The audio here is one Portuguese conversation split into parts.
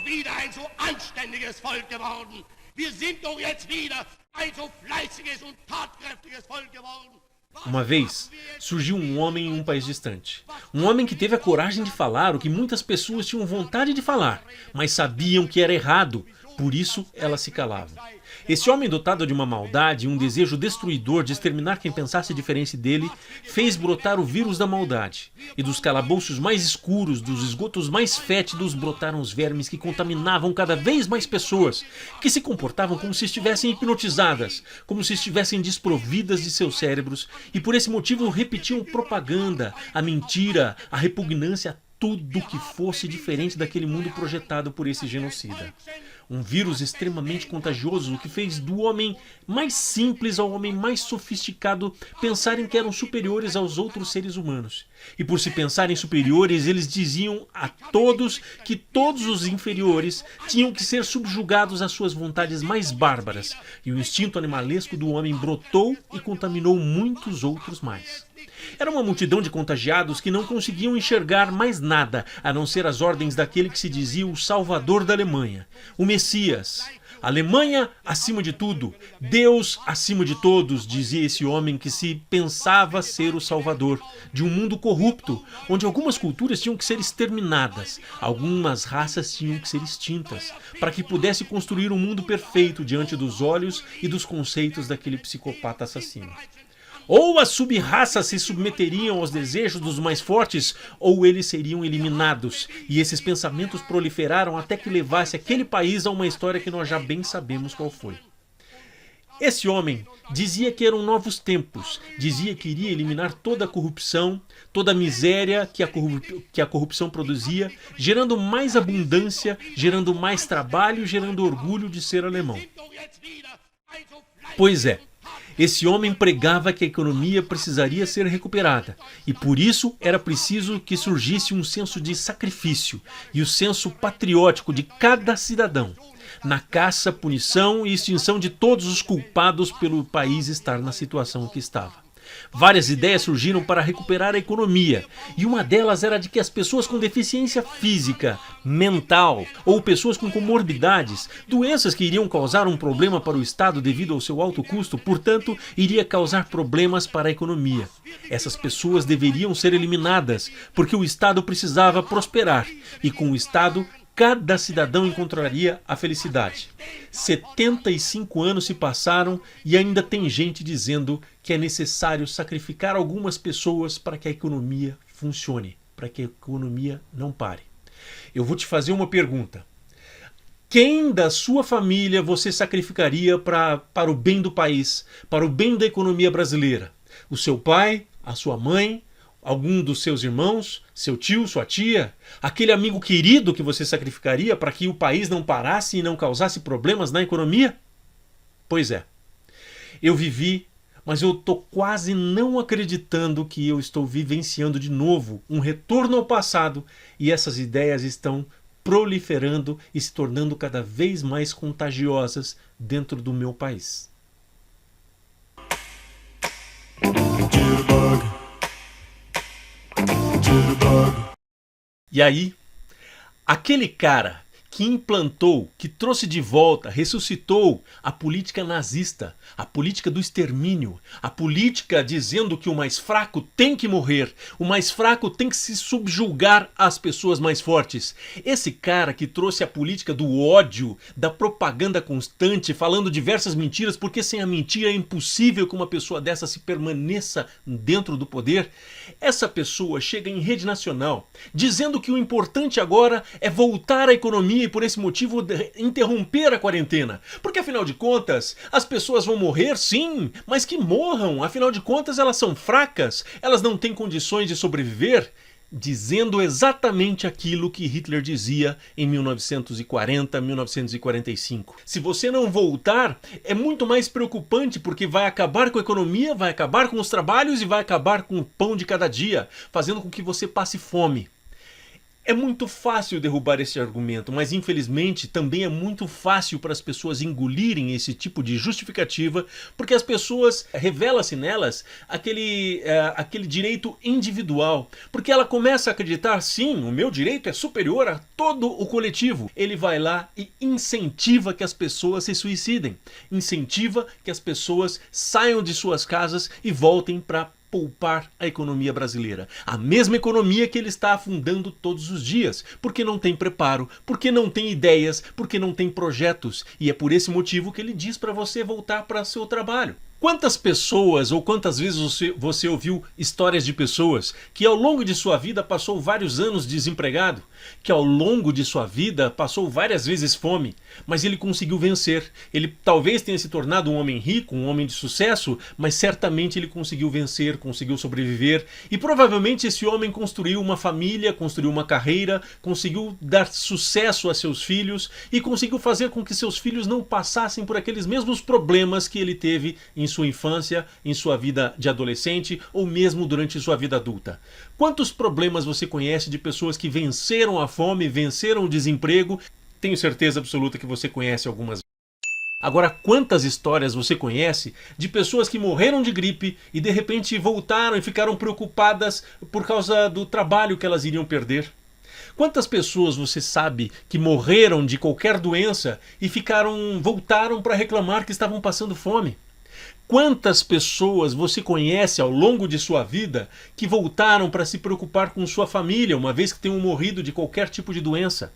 doch wieder ein so anständiges Volk geworden. Wir sind doch jetzt wieder ein so fleißiges und tatkräftiges Volk geworden. Uma vez, surgiu um homem em um país distante. Um homem que teve a coragem de falar o que muitas pessoas tinham vontade de falar, mas sabiam que era errado, por isso elas se calavam. Esse homem, dotado de uma maldade e um desejo destruidor de exterminar quem pensasse diferente dele, fez brotar o vírus da maldade. E dos calabouços mais escuros, dos esgotos mais fétidos, brotaram os vermes que contaminavam cada vez mais pessoas, que se comportavam como se estivessem hipnotizadas, como se estivessem desprovidas de seus cérebros, e por esse motivo repetiam propaganda, a mentira, a repugnância, tudo que fosse diferente daquele mundo projetado por esse genocida. Um vírus extremamente contagioso que fez do homem mais simples ao homem mais sofisticado pensarem que eram superiores aos outros seres humanos. E por se pensarem superiores, eles diziam a todos que todos os inferiores tinham que ser subjugados às suas vontades mais bárbaras. E o instinto animalesco do homem brotou e contaminou muitos outros mais. Era uma multidão de contagiados que não conseguiam enxergar mais nada a não ser as ordens daquele que se dizia o Salvador da Alemanha, o Messias. Alemanha acima de tudo, Deus acima de todos, dizia esse homem que se pensava ser o Salvador de um mundo corrupto, onde algumas culturas tinham que ser exterminadas, algumas raças tinham que ser extintas, para que pudesse construir um mundo perfeito diante dos olhos e dos conceitos daquele psicopata assassino. Ou as sub-raças se submeteriam aos desejos dos mais fortes, ou eles seriam eliminados. E esses pensamentos proliferaram até que levasse aquele país a uma história que nós já bem sabemos qual foi. Esse homem dizia que eram novos tempos, dizia que iria eliminar toda a corrupção, toda a miséria que a corrupção produzia, gerando mais abundância, gerando mais trabalho, gerando orgulho de ser alemão. Pois é. Esse homem pregava que a economia precisaria ser recuperada e por isso era preciso que surgisse um senso de sacrifício e o senso patriótico de cada cidadão, na caça, punição e extinção de todos os culpados pelo país estar na situação que estava. Várias ideias surgiram para recuperar a economia, e uma delas era de que as pessoas com deficiência física, mental ou pessoas com comorbidades, doenças que iriam causar um problema para o Estado devido ao seu alto custo, portanto, iria causar problemas para a economia. Essas pessoas deveriam ser eliminadas, porque o Estado precisava prosperar, e com o Estado, cada cidadão encontraria a felicidade. 75 anos se passaram e ainda tem gente dizendo que é necessário sacrificar algumas pessoas para que a economia funcione, para que a economia não pare. Eu vou te fazer uma pergunta. Quem da sua família você sacrificaria para o bem do país, para o bem da economia brasileira? O seu pai, a sua mãe, algum dos seus irmãos, seu tio, sua tia, aquele amigo querido que você sacrificaria para que o país não parasse e não causasse problemas na economia? Pois é, eu vivi, mas eu estou quase não acreditando que eu estou vivenciando de novo um retorno ao passado e essas ideias estão proliferando e se tornando cada vez mais contagiosas dentro do meu país. E aí, aquele cara que implantou, que trouxe de volta, ressuscitou a política nazista, a política do extermínio, a política dizendo que o mais fraco tem que morrer, o mais fraco tem que se subjugar às pessoas mais fortes. Esse cara que trouxe a política do ódio, da propaganda constante, falando diversas mentiras, porque sem a mentira é impossível que uma pessoa dessa se permaneça dentro do poder. Essa pessoa chega em rede nacional, dizendo que o importante agora é voltar à economia e por esse motivo interromper a quarentena. Porque afinal de contas, as pessoas vão morrer sim, mas que morram, afinal de contas elas são fracas, elas não têm condições de sobreviver. Dizendo exatamente aquilo que Hitler dizia em 1940, 1945. Se você não voltar, é muito mais preocupante porque vai acabar com a economia, vai acabar com os trabalhos e vai acabar com o pão de cada dia, fazendo com que você passe fome. É muito fácil derrubar esse argumento, mas infelizmente também é muito fácil para as pessoas engolirem esse tipo de justificativa, porque as pessoas, revela-se nelas aquele direito individual, porque ela começa a acreditar, sim, o meu direito é superior a todo o coletivo. Ele vai lá e incentiva que as pessoas se suicidem, incentiva que as pessoas saiam de suas casas e voltem para poupar a economia brasileira. A mesma economia que ele está afundando todos os dias, porque não tem preparo, porque não tem ideias, porque não tem projetos. E é por esse motivo que ele diz para você voltar para seu trabalho. Quantas pessoas ou quantas vezes você ouviu histórias de pessoas que ao longo de sua vida passou vários anos desempregado, que ao longo de sua vida passou várias vezes fome, mas ele conseguiu vencer. Ele talvez tenha se tornado um homem rico, um homem de sucesso, mas certamente ele conseguiu vencer, conseguiu sobreviver e provavelmente esse homem construiu uma família, construiu uma carreira, conseguiu dar sucesso a seus filhos e conseguiu fazer com que seus filhos não passassem por aqueles mesmos problemas que ele teve em sua infância, em sua vida de adolescente ou mesmo durante sua vida adulta. Quantos problemas você conhece de pessoas que venceram a fome, venceram o desemprego? Tenho certeza absoluta que você conhece algumas. Agora, quantas histórias você conhece de pessoas que morreram de gripe e de repente voltaram e ficaram preocupadas por causa do trabalho que elas iriam perder? Quantas pessoas você sabe que morreram de qualquer doença e voltaram para reclamar que estavam passando fome? Quantas pessoas você conhece ao longo de sua vida que voltaram para se preocupar com sua família, uma vez que tenham morrido de qualquer tipo de doença?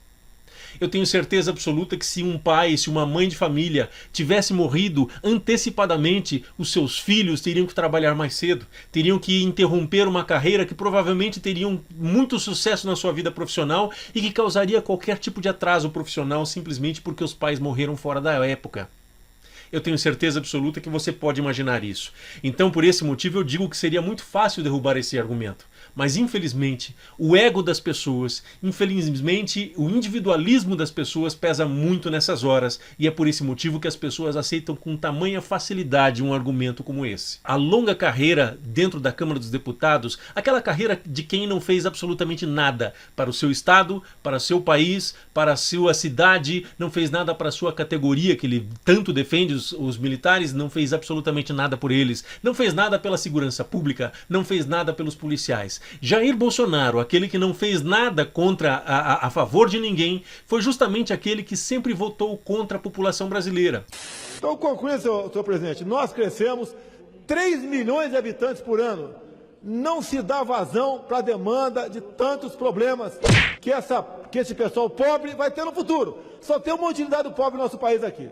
Eu tenho certeza absoluta que se um pai, se uma mãe de família tivesse morrido antecipadamente, os seus filhos teriam que trabalhar mais cedo, teriam que interromper uma carreira que provavelmente teriam muito sucesso na sua vida profissional e que causaria qualquer tipo de atraso profissional simplesmente porque os pais morreram fora da época. Eu tenho certeza absoluta que você pode imaginar isso. Então, por esse motivo, eu digo que seria muito fácil derrubar esse argumento. Mas, infelizmente, o ego das pessoas, infelizmente, o individualismo das pessoas pesa muito nessas horas. E é por esse motivo que as pessoas aceitam com tamanha facilidade um argumento como esse. A longa carreira dentro da Câmara dos Deputados, aquela carreira de quem não fez absolutamente nada para o seu estado, para o seu país, para a sua cidade, não fez nada para a sua categoria que ele tanto defende, os militares, não fez absolutamente nada por eles, não fez nada pela segurança pública, não fez nada pelos policiais. Jair Bolsonaro, aquele que não fez nada a favor de ninguém, foi justamente aquele que sempre votou contra a população brasileira. Então, concluindo, senhor presidente, nós crescemos 3 milhões de habitantes por ano. Não se dá vazão para a demanda de tantos problemas que esse pessoal pobre vai ter no futuro. Só tem uma utilidade do pobre no nosso país aqui.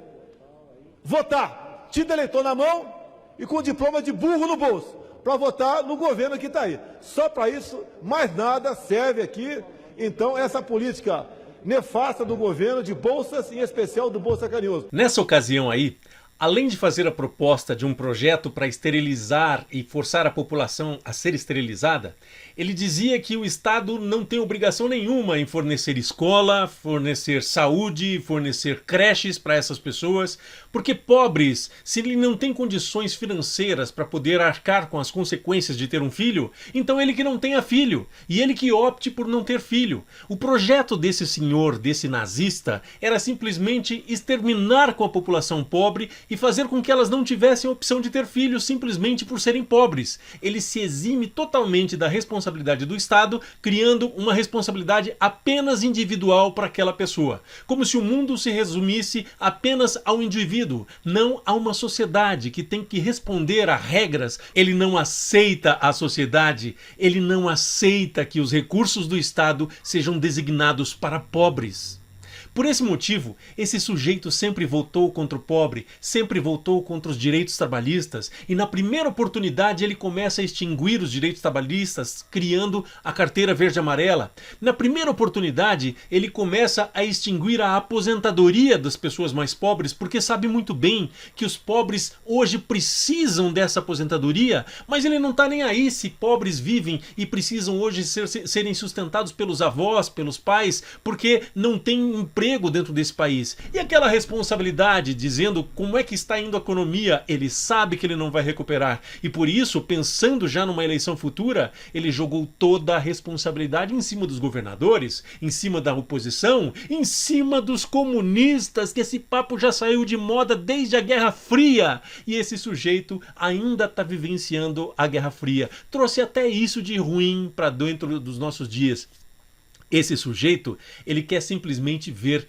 Votar, título eleitor na mão e com diploma de burro no bolso, para votar no governo que está aí. Só para isso, mais nada serve aqui. Então, essa política nefasta do governo de bolsas, em especial do Bolsa Carinhoso. Nessa ocasião aí, além de fazer a proposta de um projeto para esterilizar e forçar a população a ser esterilizada, ele dizia que o Estado não tem obrigação nenhuma em fornecer escola, fornecer saúde, fornecer creches para essas pessoas, porque pobres, se ele não tem condições financeiras para poder arcar com as consequências de ter um filho, então ele que não tenha filho, e ele que opte por não ter filho. O projeto desse senhor, desse nazista, era simplesmente exterminar com a população pobre e fazer com que elas não tivessem a opção de ter filhos simplesmente por serem pobres. Ele se exime totalmente da responsabilidade do Estado, criando uma responsabilidade apenas individual para aquela pessoa. Como se o mundo se resumisse apenas ao indivíduo, não a uma sociedade que tem que responder a regras. Ele não aceita a sociedade, ele não aceita que os recursos do Estado sejam designados para pobres. Por esse motivo, esse sujeito sempre votou contra o pobre, sempre votou contra os direitos trabalhistas e na primeira oportunidade ele começa a extinguir os direitos trabalhistas criando a carteira verde-amarela. Na primeira oportunidade ele começa a extinguir a aposentadoria das pessoas mais pobres porque sabe muito bem que os pobres hoje precisam dessa aposentadoria, mas ele não está nem aí se pobres vivem e precisam hoje serem sustentados pelos avós, pelos pais, porque não tem emprego dentro desse país. E aquela responsabilidade dizendo como é que está indo a economia, ele sabe que ele não vai recuperar. E por isso, pensando já numa eleição futura, ele jogou toda a responsabilidade em cima dos governadores, em cima da oposição, em cima dos comunistas, que esse papo já saiu de moda desde a Guerra Fria. E esse sujeito ainda está vivenciando a Guerra Fria. Trouxe até isso de ruim para dentro dos nossos dias. Esse sujeito, ele quer simplesmente ver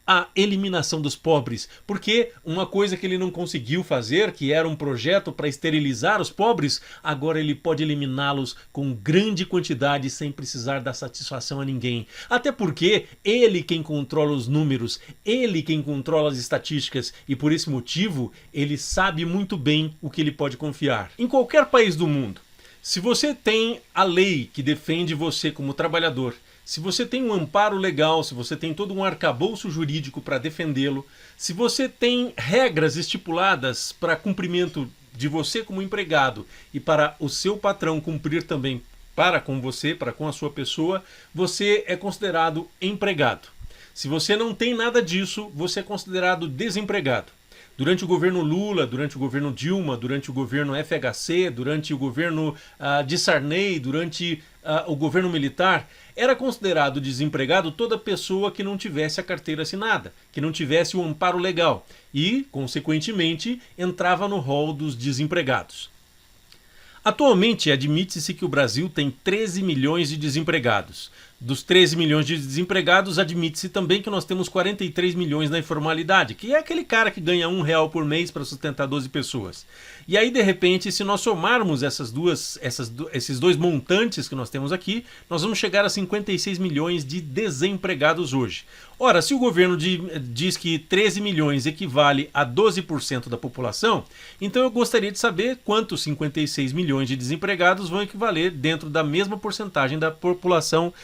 a eliminação dos pobres, porque uma coisa que ele não conseguiu fazer, que era um projeto para esterilizar os pobres, agora ele pode eliminá-los com grande quantidade sem precisar dar satisfação a ninguém. Até porque ele quem controla os números, ele quem controla as estatísticas, e por esse motivo ele sabe muito bem o que ele pode confiar. Em qualquer país do mundo, se você tem a lei que defende você como trabalhador, se você tem um amparo legal, se você tem todo um arcabouço jurídico para defendê-lo, se você tem regras estipuladas para cumprimento de você como empregado e para o seu patrão cumprir também para com você, para com a sua pessoa, você é considerado empregado. Se você não tem nada disso, você é considerado desempregado. Durante o governo Lula, durante o governo Dilma, durante o governo FHC, durante o governo de Sarney, durante o governo militar, era considerado desempregado toda pessoa que não tivesse a carteira assinada, que não tivesse o amparo legal e, consequentemente, entrava no rol dos desempregados. Atualmente, admite-se que o Brasil tem 13 milhões de desempregados. Dos 13 milhões de desempregados, admite-se também que nós temos 43 milhões na informalidade, que é aquele cara que ganha R$1 por mês para sustentar 12 pessoas. E aí, de repente, se nós somarmos esses dois montantes que nós temos aqui, nós vamos chegar a 56 milhões de desempregados hoje. Ora, se o governo diz que 13 milhões equivale a 12% da população, então eu gostaria de saber quantos 56 milhões de desempregados vão equivaler dentro da mesma porcentagem da população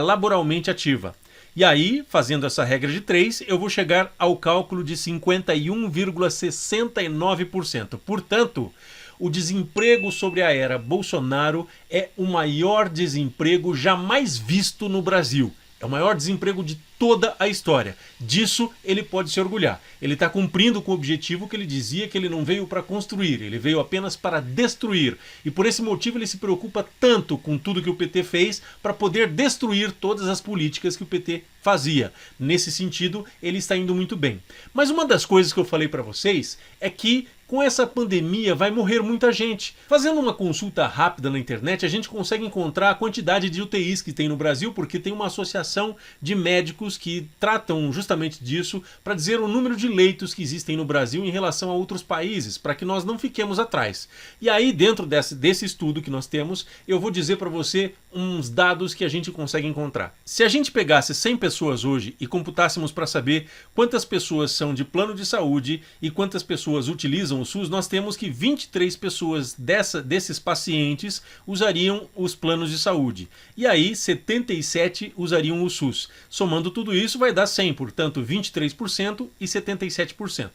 laboralmente ativa. E aí, fazendo essa regra de 3, eu vou chegar ao cálculo de 51,69%. Portanto, o desemprego sobre a era Bolsonaro é o maior desemprego jamais visto no Brasil. É o maior desemprego de toda a história. Disso ele pode se orgulhar. Ele está cumprindo com o objetivo que ele dizia que ele não veio para construir, ele veio apenas para destruir. E por esse motivo ele se preocupa tanto com tudo que o PT fez para poder destruir todas as políticas que o PT fazia. Nesse sentido, ele está indo muito bem. Mas uma das coisas que eu falei para vocês é que com essa pandemia vai morrer muita gente. Fazendo uma consulta rápida na internet, a gente consegue encontrar a quantidade de UTIs que tem no Brasil, porque tem uma associação de médicos que tratam justamente disso para dizer o número de leitos que existem no Brasil em relação a outros países, para que nós não fiquemos atrás. E aí, dentro desse estudo que nós temos, eu vou dizer para você uns dados que a gente consegue encontrar. Se a gente pegasse 100 pessoas hoje e computássemos para saber quantas pessoas são de plano de saúde e quantas pessoas utilizam o SUS, nós temos que 23 pessoas desses pacientes usariam os planos de saúde. E aí 77 usariam o SUS. Somando tudo isso vai dar 100, portanto 23% e 77%.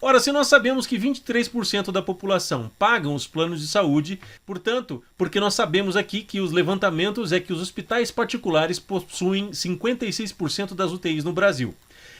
Ora, se nós sabemos que 23% da população pagam os planos de saúde, portanto, porque nós sabemos aqui que os levantamentos é que os hospitais particulares possuem 56% das UTIs no Brasil.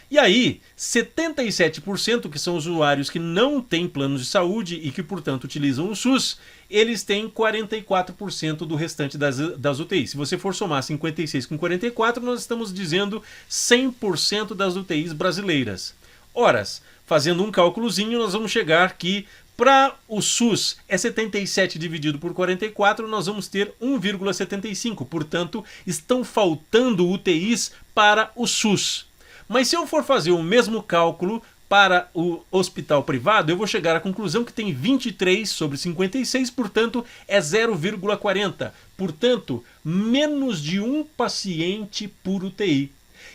E aí, 77% que são usuários que não têm planos de saúde e que, portanto, utilizam o SUS, eles têm 44% do restante das UTIs. Se você for somar 56 com 44, nós estamos dizendo 100% das UTIs brasileiras. Ora, fazendo um cálculozinho, nós vamos chegar que para o SUS é 77 dividido por 44, nós vamos ter 1,75. Portanto, estão faltando UTIs para o SUS. Mas se eu for fazer o mesmo cálculo para o hospital privado, eu vou chegar à conclusão que tem 23 sobre 56, portanto é 0,40. Portanto, menos de um paciente por UTI.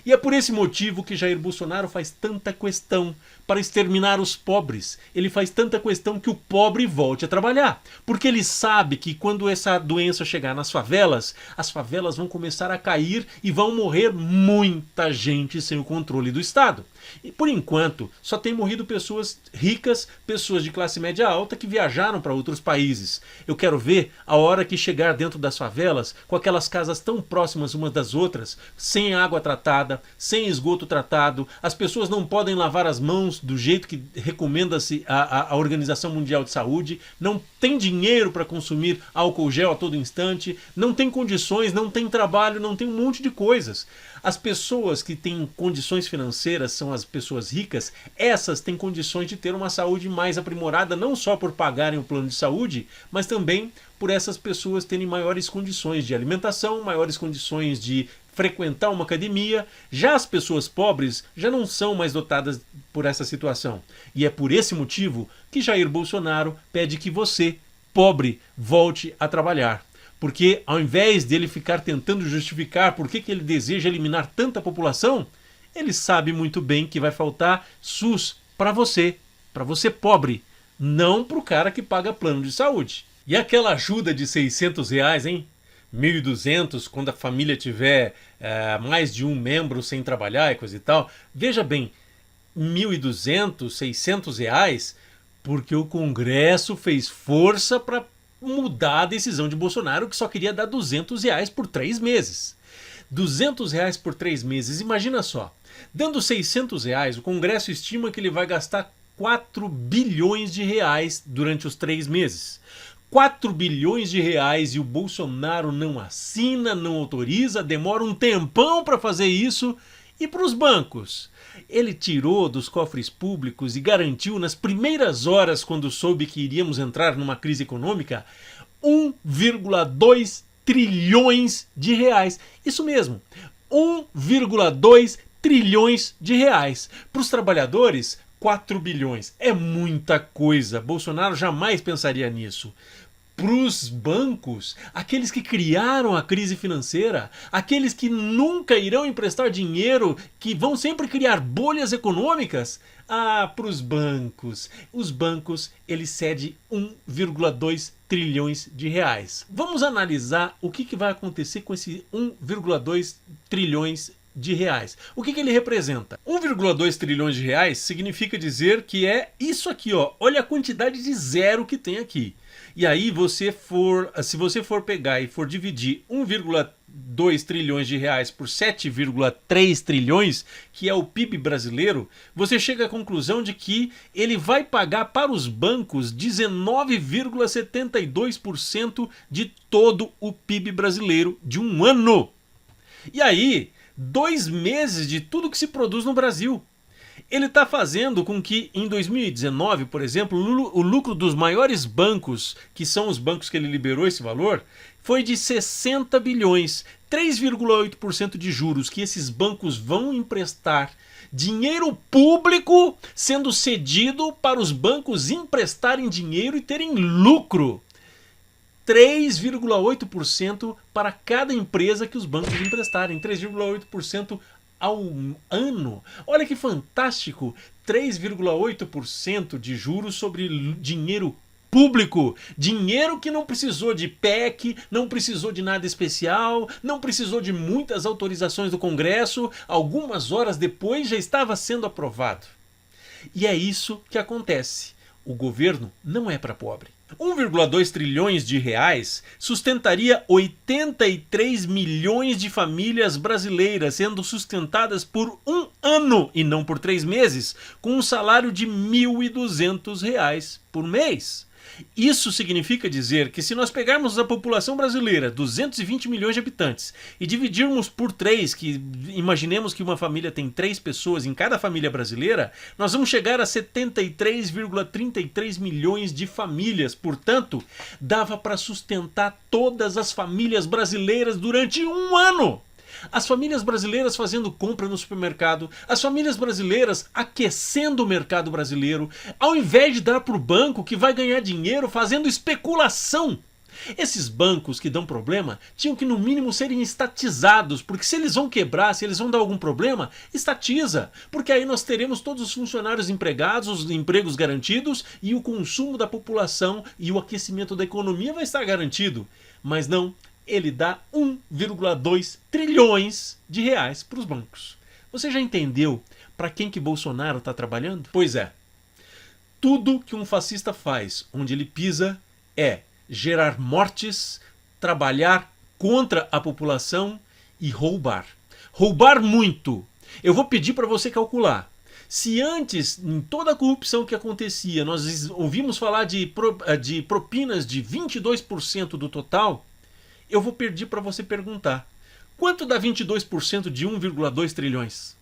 E é por esse motivo que Jair Bolsonaro faz tanta questão para exterminar os pobres. Ele faz tanta questão que o pobre volte a trabalhar. Porque ele sabe que quando essa doença chegar nas favelas, as favelas vão começar a cair e vão morrer muita gente sem o controle do Estado. E por enquanto, só tem morrido pessoas ricas, pessoas de classe média alta que viajaram para outros países. Eu quero ver a hora que chegar dentro das favelas, com aquelas casas tão próximas umas das outras, sem água tratada, tratada, sem esgoto tratado, as pessoas não podem lavar as mãos do jeito que recomenda-se a Organização Mundial de Saúde, não tem dinheiro para consumir álcool gel a todo instante, não tem condições, não tem trabalho, não tem um monte de coisas. As pessoas que têm condições financeiras são as pessoas ricas, essas têm condições de ter uma saúde mais aprimorada, não só por pagarem o plano de saúde, mas também por essas pessoas terem maiores condições de alimentação, maiores condições de frequentar uma academia. Já as pessoas pobres já não são mais dotadas por essa situação. E é por esse motivo que Jair Bolsonaro pede que você, pobre, volte a trabalhar. Porque ao invés dele ficar tentando justificar por que ele deseja eliminar tanta população, ele sabe muito bem que vai faltar SUS para você pobre, não para o cara que paga plano de saúde. E aquela ajuda de R$600, hein? 1.200 quando a família tiver mais de um membro sem trabalhar e coisa e tal. Veja bem, 1.200, R$600, porque o Congresso fez força para mudar a decisão de Bolsonaro, que só queria dar R$200 por 3 meses. R$200 por 3 meses, imagina só. Dando R$600, o Congresso estima que ele vai gastar 4 bilhões de reais durante os 3 meses. 4 bilhões de reais e o Bolsonaro não assina, não autoriza, demora um tempão para fazer isso. E para os bancos? Ele tirou dos cofres públicos e garantiu nas primeiras horas, quando soube que iríamos entrar numa crise econômica, 1,2 trilhões de reais. Isso mesmo, 1,2 trilhões de reais. Para os trabalhadores, 4 bilhões. É muita coisa. Bolsonaro jamais pensaria nisso. Para os bancos, aqueles que criaram a crise financeira, aqueles que nunca irão emprestar dinheiro, que vão sempre criar bolhas econômicas, para os bancos. Os bancos, ele cede 1,2 trilhões de reais. Vamos analisar o que vai acontecer com esse 1,2 trilhões de reais. O que ele representa? 1,2 trilhões de reais significa dizer que é isso aqui, ó. Olha a quantidade de zero que tem aqui. E aí se você for pegar e for dividir 1,2 trilhões de reais por 7,3 trilhões, que é o PIB brasileiro, você chega à conclusão de que ele vai pagar para os bancos 19,72% de todo o PIB brasileiro de um ano. E aí, 2 meses de tudo que se produz no Brasil. Ele está fazendo com que em 2019, por exemplo, o lucro dos maiores bancos, que são os bancos que ele liberou esse valor, foi de 60 bilhões, 3,8% de juros que esses bancos vão emprestar. Dinheiro público sendo cedido para os bancos emprestarem dinheiro e terem lucro. 3,8% para cada empresa que os bancos emprestarem, 3,8% ao ano. Olha que fantástico, 3,8% de juros sobre dinheiro público, dinheiro que não precisou de PEC, não precisou de nada especial, não precisou de muitas autorizações do Congresso, algumas horas depois já estava sendo aprovado. E é isso que acontece. O governo não é para pobre. 1,2 trilhões de reais sustentaria 83 milhões de famílias brasileiras, sendo sustentadas por um ano e não por 3 meses, com um salário de R$ 1.200 por mês. Isso significa dizer que se nós pegarmos a população brasileira, 220 milhões de habitantes, e dividirmos por 3, que imaginemos que uma família tem 3 pessoas em cada família brasileira, nós vamos chegar a 73,33 milhões de famílias. Portanto, dava para sustentar todas as famílias brasileiras durante um ano. As famílias brasileiras fazendo compra no supermercado, as famílias brasileiras aquecendo o mercado brasileiro, ao invés de dar para o banco que vai ganhar dinheiro fazendo especulação. Esses bancos que dão problema tinham que no mínimo serem estatizados, porque se eles vão quebrar, se eles vão dar algum problema, estatiza, porque aí nós teremos todos os funcionários empregados, os empregos garantidos e o consumo da população e o aquecimento da economia vai estar garantido. Mas não. Ele dá 1,2 trilhões de reais para os bancos. Você já entendeu para quem que Bolsonaro está trabalhando? Pois é. Tudo que um fascista faz onde ele pisa é gerar mortes, trabalhar contra a população e roubar. Roubar muito Eu vou pedir para você calcular. Se antes, em toda a corrupção que acontecia, nós ouvimos falar de propinas de 22% do total, eu vou pedir para você perguntar: quanto dá 22% de 1,2 trilhões?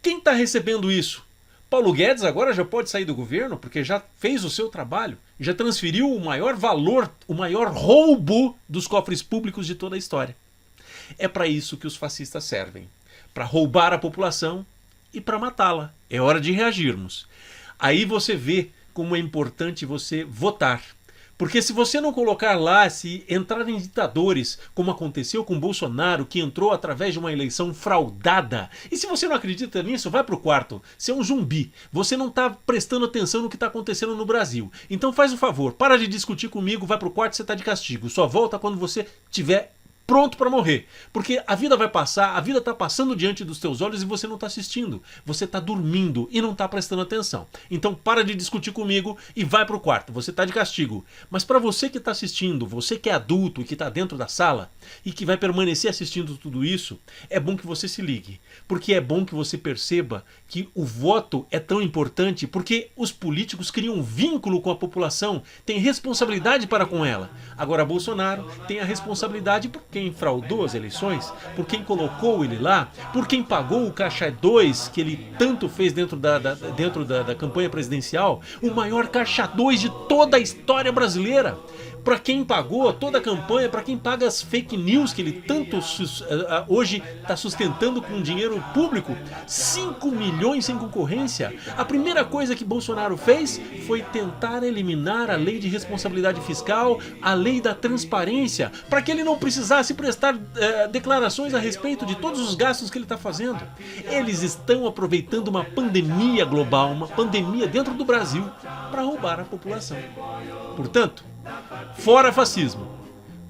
Quem está recebendo isso? Paulo Guedes agora já pode sair do governo porque já fez o seu trabalho, já transferiu o maior valor, o maior roubo dos cofres públicos de toda a história. É para isso que os fascistas servem, para roubar a população e para matá-la. É hora de reagirmos. Aí você vê como é importante você votar. Porque se você não colocar lá, se entrar em ditadores, como aconteceu com Bolsonaro, que entrou através de uma eleição fraudada, e se você não acredita nisso, vai pro quarto. Você é um zumbi. Você não está prestando atenção no que está acontecendo no Brasil. Então faz o favor, para de discutir comigo, vai pro quarto, você está de castigo. Só volta quando você tiver pronto para morrer. Porque a vida vai passar, a vida está passando diante dos teus olhos e você não está assistindo. Você está dormindo e não está prestando atenção. Então para de discutir comigo e vai para o quarto. Você está de castigo. Mas para você que está assistindo, você que é adulto e que está dentro da sala e que vai permanecer assistindo tudo isso, é bom que você se ligue. Porque é bom que você perceba que o voto é tão importante porque os políticos criam um vínculo com a população, têm responsabilidade para com ela. Agora Bolsonaro tem a responsabilidade por quem fraudou as eleições, por quem colocou ele lá, por quem pagou o Caixa 2 que ele tanto fez dentro da campanha presidencial, o maior Caixa 2 de toda a história brasileira. Para quem pagou toda a campanha, para quem paga as fake news que ele tanto hoje está sustentando com dinheiro público, 5 milhões sem concorrência. A primeira coisa que Bolsonaro fez foi tentar eliminar a lei de responsabilidade fiscal, a lei da transparência, para que ele não precisasse prestar declarações a respeito de todos os gastos que ele está fazendo. Eles estão aproveitando uma pandemia global, uma pandemia dentro do Brasil, para roubar a população. Portanto, fora fascismo,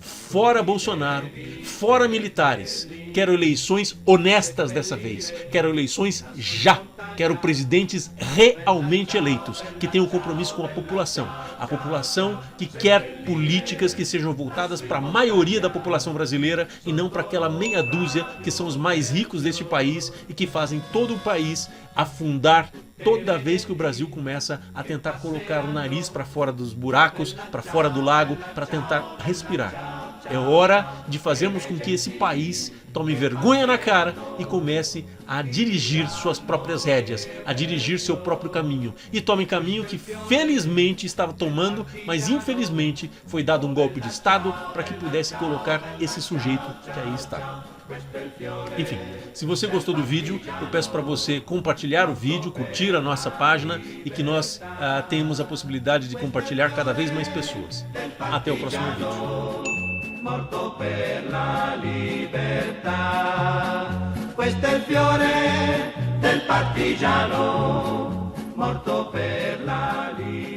fora Bolsonaro, fora militares. Quero eleições honestas dessa vez. Quero eleições já. Quero presidentes realmente eleitos, que tenham compromisso com a população. A população que quer políticas que sejam voltadas para a maioria da população brasileira e não para aquela meia dúzia que são os mais ricos deste país e que fazem todo o país afundar toda vez que o Brasil começa a tentar colocar o nariz para fora dos buracos, para fora do lago, para tentar respirar. É hora de fazermos com que esse país tome vergonha na cara e comece a dirigir suas próprias rédeas, a dirigir seu próprio caminho. E tome caminho que felizmente estava tomando, mas infelizmente foi dado um golpe de Estado para que pudesse colocar esse sujeito que aí está. Enfim, se você gostou do vídeo, eu peço para você compartilhar o vídeo, curtir a nossa página e que nós tenhamos a possibilidade de compartilhar cada vez mais pessoas. Até o próximo vídeo. Morto per la libertà, questo è il fiore del partigiano, morto per la libertà.